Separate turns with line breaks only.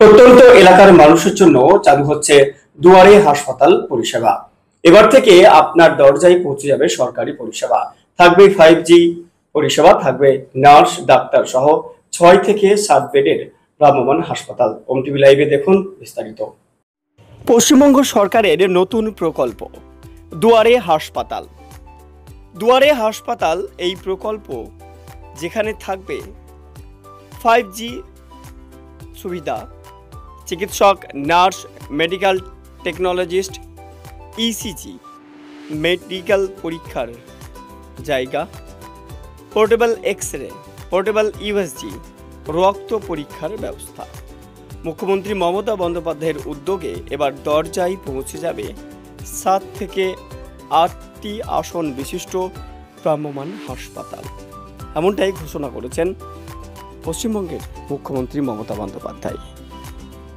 প্রত্যন্ত এলাকার মানুষের জন্য চালু হচ্ছে দুয়ারে হাসপাতাল পরিষেবা। এবার থেকে আপনার দরজায় পৌঁছে যাবে সরকারি পরিষেবা। থাকবে 5G পরিষেবা, থাকবে নার্স, ডাক্তার সহ 6 থেকে 7 বেডের ভ্রাম্যমাণ হাসপাতাল। ওম টিভি লাইভে দেখুন বিস্তারিত। পশ্চিমবঙ্গ সরকারের নতুন প্রকল্প দুয়ারে হাসপাতাল। দুয়ারে হাসপাতাল এই প্রকল্প, যেখানে থাকবে 5G সুবিধা, চিকিৎসক, nurse, medical technologist, ECG medical পরীক্ষার জায়গা, পোর্টেবল এক্স-রে, পোর্টেবল USG রক্ত পরীক্ষার ব্যবস্থা। মুখ্যমন্ত্রী মমতা বন্দ্যোপাধ্যায়ের উদ্যোগে এবার দরজায় পৌঁছে যাবে 7 থেকে 8টি আসন বিশিষ্ট ভ্রাম্যমাণ হাসপাতাল। এমনটাই ঘোষণা করেছেন পশ্চিমবঙ্গের মুখ্যমন্ত্রী মমতা বন্দ্যোপাধ্যায়।